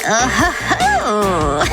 Oh-ho-ho!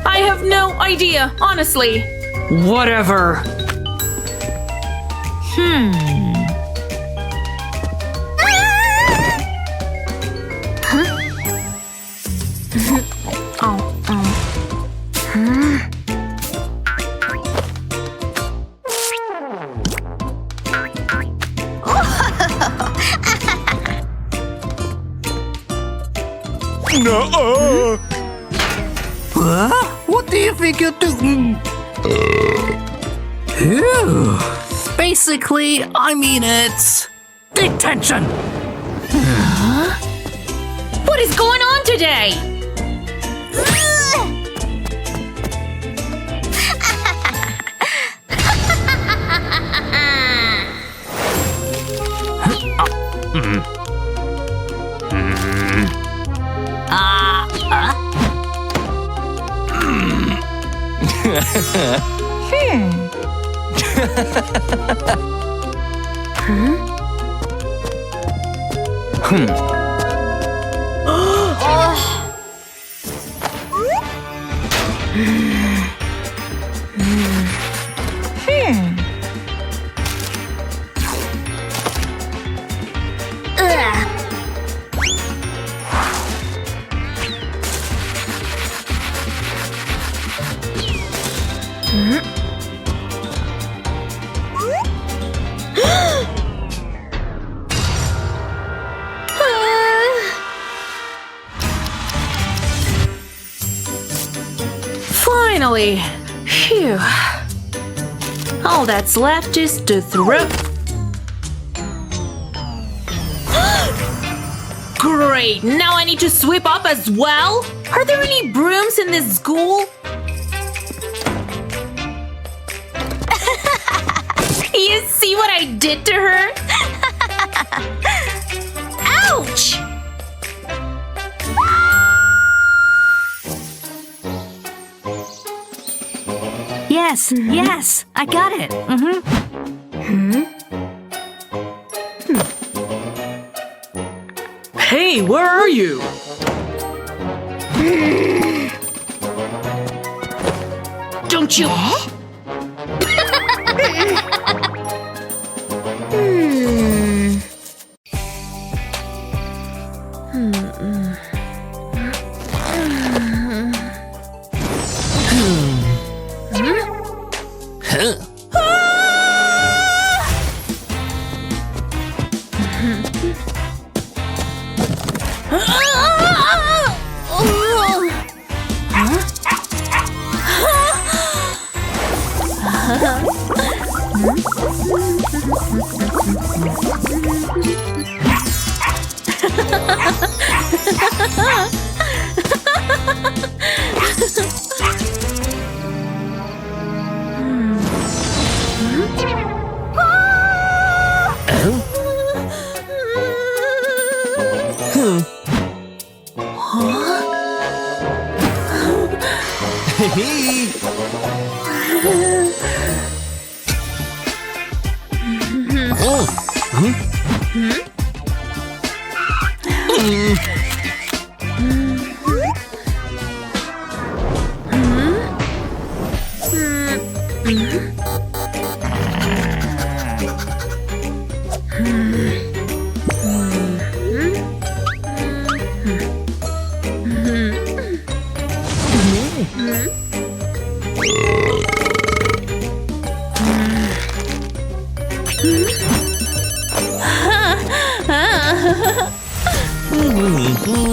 I have no idea, honestly. Whatever. No. What do you think you're doing? Ew. Basically, I mean it's detention. What is going on today? Finally! Phew. All that's left is to throw. Great! Now I need to sweep up as well? Are there any brooms in this school? You see what I did to her? Ouch! Yes, I got it. Hey, where are you? Don't you? Yoo-hoo!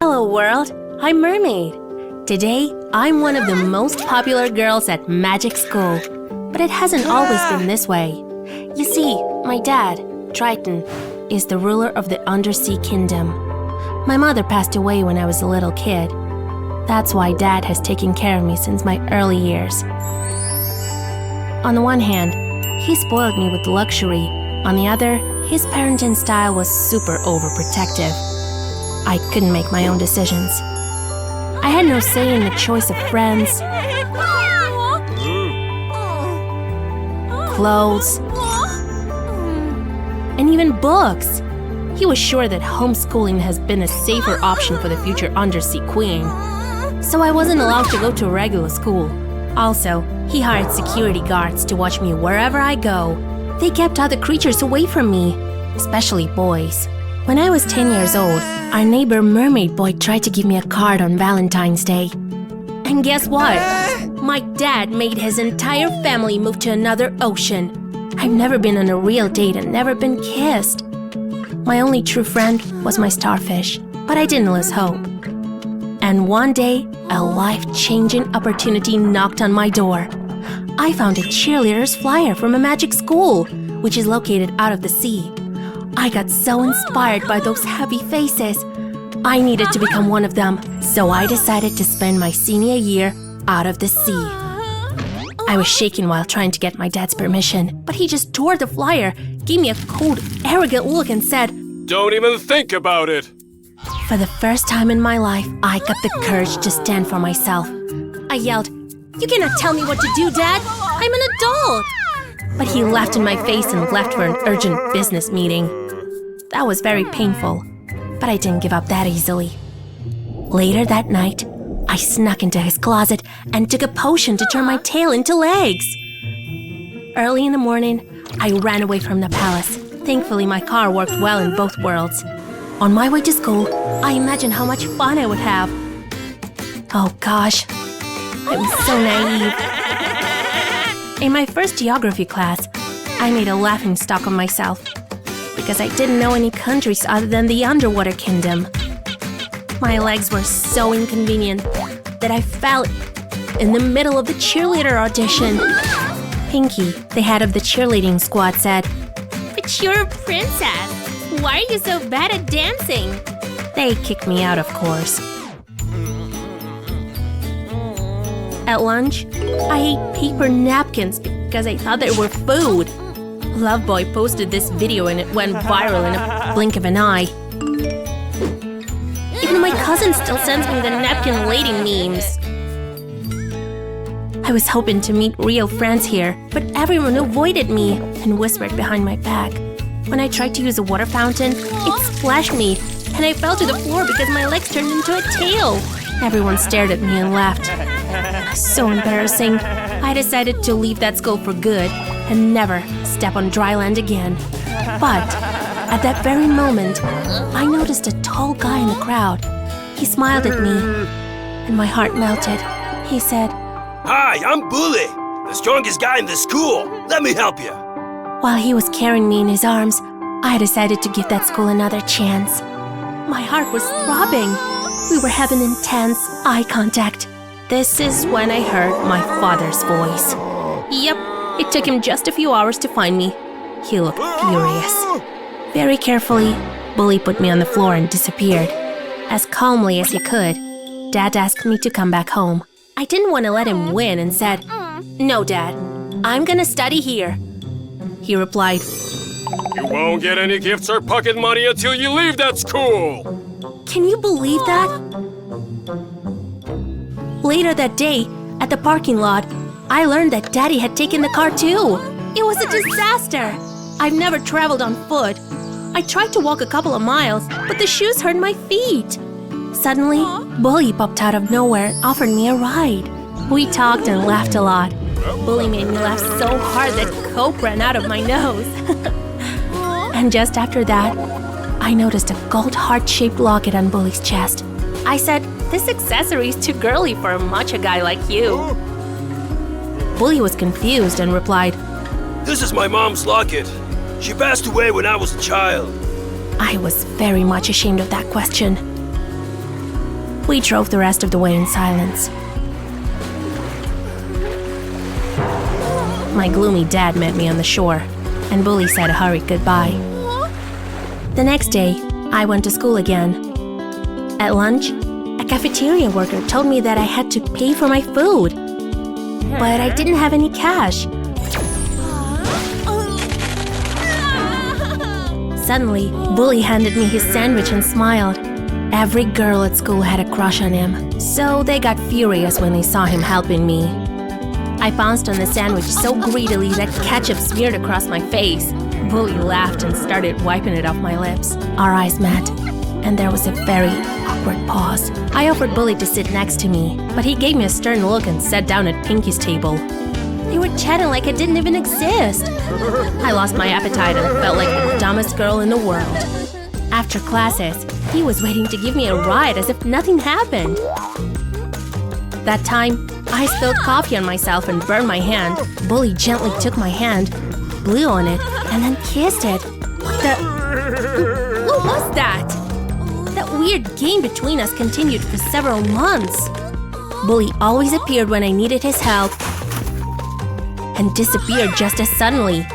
Hello world, I'm Mermaid. Today, I'm one of the most popular girls at magic school, but it hasn't always been this way. You see, my dad, Triton, is the ruler of the undersea kingdom. My mother passed away when I was a little kid. That's why Dad has taken care of me since my early years. On the one hand, he spoiled me with luxury. On the other, his parenting style was super overprotective. I couldn't make my own decisions. I had no say in the choice of friends, clothes, and even books. He was sure that homeschooling has been a safer option for the future undersea queen. So I wasn't allowed to go to a regular school. Also, he hired security guards to watch me wherever I go. They kept other creatures away from me, especially boys. When I was 10 years old, our neighbor mermaid boy tried to give me a card on Valentine's Day. And guess what? My dad made his entire family move to another ocean. I've never been on a real date and never been kissed. My only true friend was my starfish, but I didn't lose hope. And one day, a life-changing opportunity knocked on my door. I found a cheerleader's flyer from a magic school, which is located out of the sea. I got so inspired by those happy faces. I needed to become one of them, so I decided to spend my senior year out of the sea. I was shaking while trying to get my dad's permission, but he just tore the flyer, gave me a cold, arrogant look and said, "Don't even think about it." For the first time in my life, I got the courage to stand for myself. I yelled, "You cannot tell me what to do, Dad! I'm an adult!" But he laughed in my face and left for an urgent business meeting. That was very painful, but I didn't give up that easily. Later that night, I snuck into his closet and took a potion to turn my tail into legs. Early in the morning, I ran away from the palace. Thankfully, my car worked well in both worlds. On my way to school, I imagined how much fun I would have. Oh gosh, I was so naive. In my first geography class, I made a laughingstock of myself because I didn't know any countries other than the underwater kingdom. My legs were so inconvenient that I fell in the middle of the cheerleader audition. Pinky, the head of the cheerleading squad, said, "But you're a princess. Why are you so bad at dancing?" They kicked me out, of course. At lunch, I ate paper napkins because I thought they were food. Loveboy posted this video and it went viral in a blink of an eye. Even my cousin still sends me the napkin lady memes. I was hoping to meet real friends here, but everyone avoided me and whispered behind my back. When I tried to use a water fountain, it splashed me, and I fell to the floor because my legs turned into a tail. Everyone stared at me and laughed. So embarrassing. I decided to leave that school for good and never step on dry land again. But at that very moment, I noticed a tall guy in the crowd. He smiled at me, and my heart melted. He said, Hi, I'm Bully, the strongest guy in the school. Let me help you. While he was carrying me in his arms, I decided to give that school another chance. My heart was throbbing. We were having intense eye contact. This is when I heard my father's voice. Yep, it took him just a few hours to find me. He looked furious. Very carefully, Bully put me on the floor and disappeared. As calmly as he could, Dad asked me to come back home. I didn't want to let him win and said, No, Dad, I'm gonna study here. He replied, You won't get any gifts or pocket money until you leave that school. Can you believe that? Later that day, at the parking lot, I learned that Daddy had taken the car too. It was a disaster. I've never traveled on foot. I tried to walk a couple of miles, but the shoes hurt my feet. Suddenly, Bully popped out of nowhere and offered me a ride. We talked and laughed a lot. Bully made me laugh so hard that coke ran out of my nose. And just after that, I noticed a gold heart-shaped locket on Bully's chest. I said, This accessory is too girly for a macho guy like you. Bully was confused and replied, This is my mom's locket. She passed away when I was a child. I was very much ashamed of that question. We drove the rest of the way in silence. My gloomy dad met me on the shore, and Bully said a hurried goodbye. The next day, I went to school again. At lunch, a cafeteria worker told me that I had to pay for my food, but I didn't have any cash. Suddenly, Bully handed me his sandwich and smiled. Every girl at school had a crush on him, so they got furious when they saw him helping me. I pounced on the sandwich so greedily that ketchup smeared across my face. Bully laughed and started wiping it off my lips. Our eyes met, and there was a very awkward pause. I offered Bully to sit next to me, but he gave me a stern look and sat down at Pinky's table. They were chatting like it didn't even exist. I lost my appetite and felt like the dumbest girl in the world. After classes, he was waiting to give me a ride as if nothing happened. That time, I spilled coffee on myself and burned my hand. Bully gently took my hand, blew on it, and then kissed it. What was that? That weird game between us continued for several months. Bully always appeared when I needed his help and disappeared just as suddenly.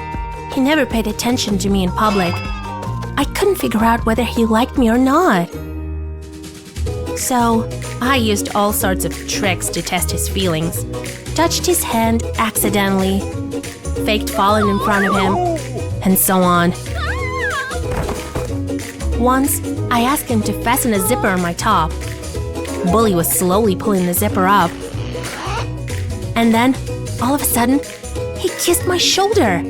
He never paid attention to me in public. I couldn't figure out whether he liked me or not. So, I used all sorts of tricks to test his feelings. Touched his hand accidentally, faked falling in front of him, and so on. Once, I asked him to fasten a zipper on my top. Bully was slowly pulling the zipper up. And then, all of a sudden, he kissed my shoulder.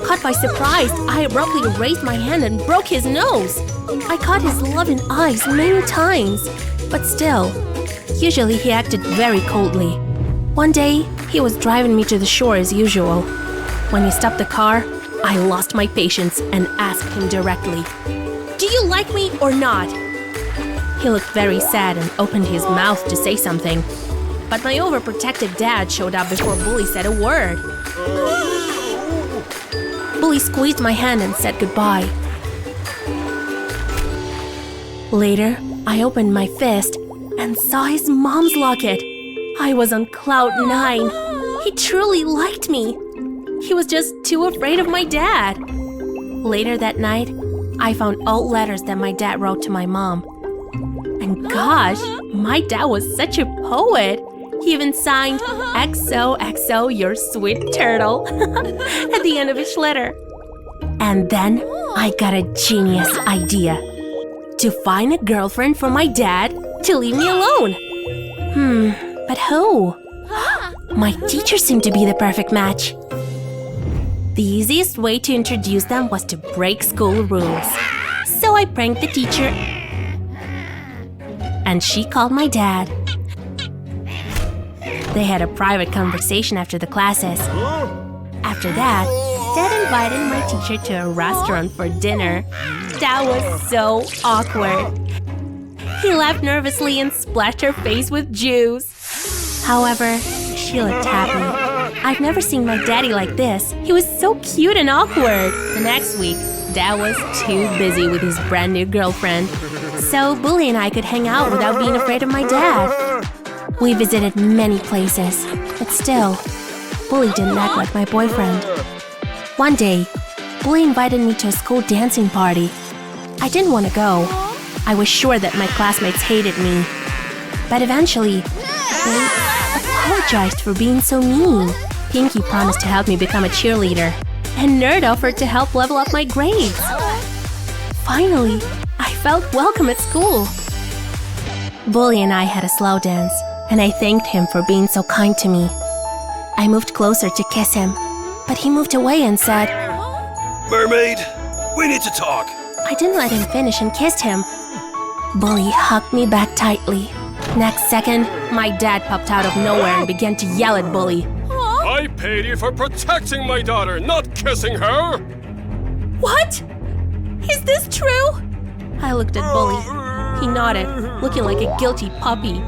Caught by surprise, I abruptly raised my hand and broke his nose. I caught his loving eyes many times, but still, usually he acted very coldly. One day, he was driving me to the shore as usual. When he stopped the car, I lost my patience and asked him directly, "Do you like me or not?" He looked very sad and opened his mouth to say something. But my overprotective dad showed up before Bully said a word. Bully squeezed my hand and said goodbye. Later, I opened my fist and saw his mom's locket. I was on cloud 9. He truly liked me. He was just too afraid of my dad. Later that night, I found old letters that my dad wrote to my mom. And gosh, my dad was such a poet. He even signed, "XOXO, your sweet turtle," at the end of each letter. And then I got a genius idea. To find a girlfriend for my dad to leave me alone. But who? My teacher seemed to be the perfect match. The easiest way to introduce them was to break school rules. So I pranked the teacher, and she called my dad. They had a private conversation after the classes. After that, Dad invited my teacher to a restaurant for dinner. That was so awkward. He laughed nervously and splashed her face with juice. However, she looked happy. I've never seen my daddy like this. He was so cute and awkward. The next week, Dad was too busy with his brand new girlfriend. So Bully and I could hang out without being afraid of my dad. We visited many places, but still, Bully didn't act like my boyfriend. One day, Bully invited me to a school dancing party. I didn't want to go. I was sure that my classmates hated me. But eventually, they apologized for being so mean. Pinky promised to help me become a cheerleader, and Nerd offered to help level up my grades. Finally, I felt welcome at school. Bully and I had a slow dance, and I thanked him for being so kind to me. I moved closer to kiss him, but he moved away and said, Mermaid, we need to talk. I didn't let him finish and kissed him. Bully hugged me back tightly. Next second, my dad popped out of nowhere and began to yell at Bully. I paid you for protecting my daughter, not kissing her! What? Is this true? I looked at Bully. He nodded, looking like a guilty puppy.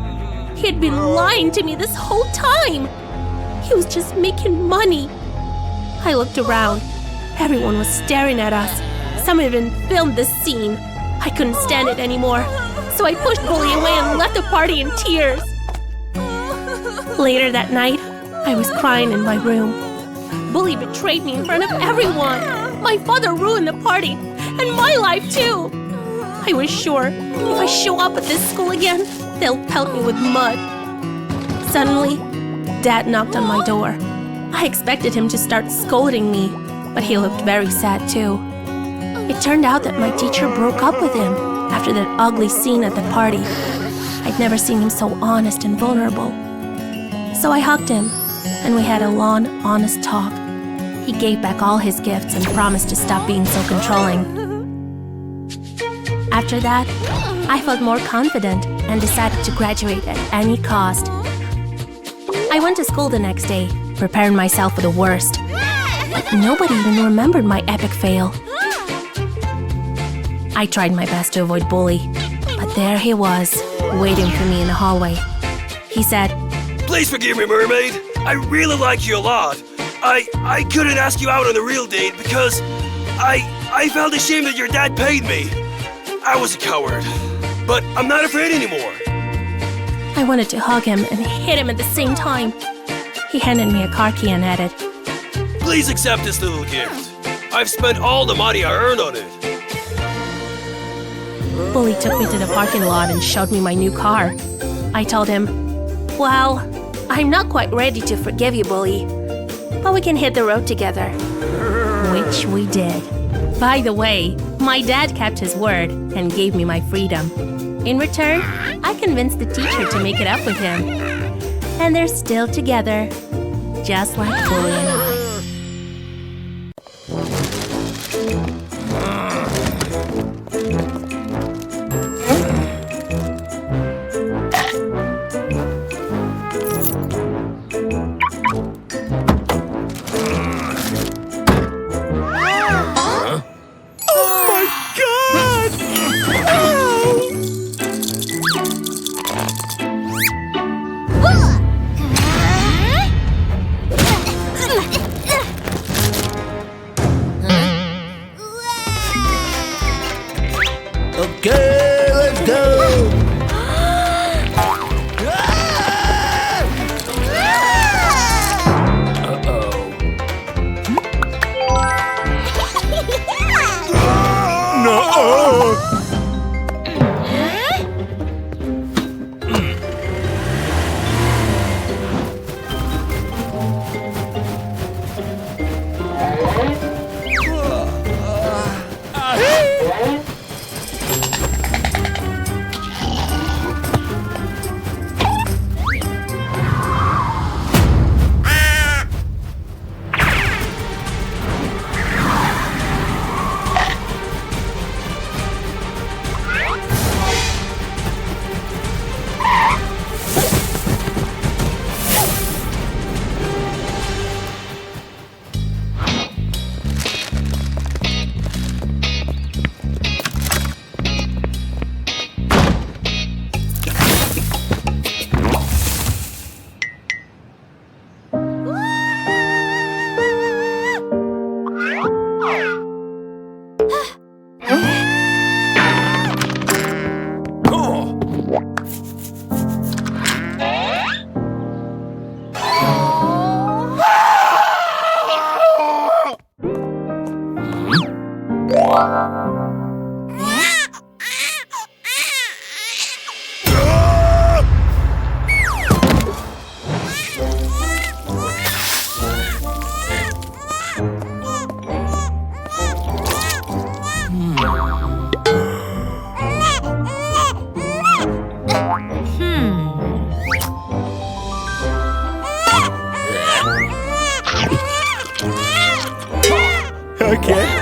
He had been lying to me this whole time. He was just making money. I looked around. Everyone was staring at us. Some even filmed this scene. I couldn't stand it anymore, so I pushed Bully away and left the party in tears. Later that night, I was crying in my room. Bully betrayed me in front of everyone. My father ruined the party, and my life too. I was sure if I show up at this school again, they'll pelt me with mud. Suddenly, Dad knocked on my door. I expected him to start scolding me, but he looked very sad too. It turned out that my teacher broke up with him after that ugly scene at the party. I'd never seen him so honest and vulnerable. So I hugged him, and we had a long, honest talk. He gave back all his gifts and promised to stop being so controlling. After that, I felt more confident and decided to graduate at any cost. I went to school the next day, preparing myself for the worst. But nobody even remembered my epic fail. I tried my best to avoid Bully, but there he was, waiting for me in the hallway. He said, Please forgive me, Mermaid. I really like you a lot. I couldn't ask you out on the real date because I felt ashamed that your dad paid me. I was a coward, but I'm not afraid anymore. I wanted to hug him and hit him at the same time. He handed me a car key and added, Please accept this little gift. I've spent all the money I earned on it. Bully took me to the parking lot and showed me my new car. I told him, Well, I'm not quite ready to forgive you, Bully, but we can hit the road together. Which we did. By the way, my dad kept his word and gave me my freedom. In return, I convinced the teacher to make it up with him. And they're still together, just like Bully and I. Okay.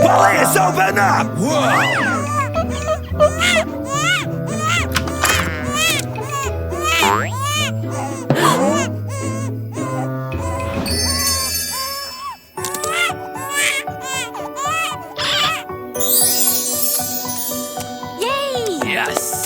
Police, open up! Yes.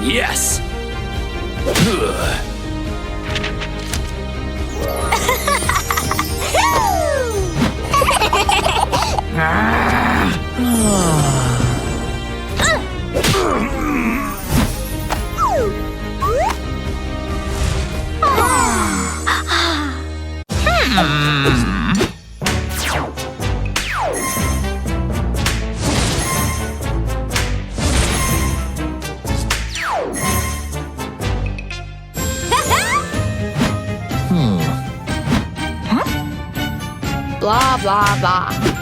Yes! Blah, blah, blah.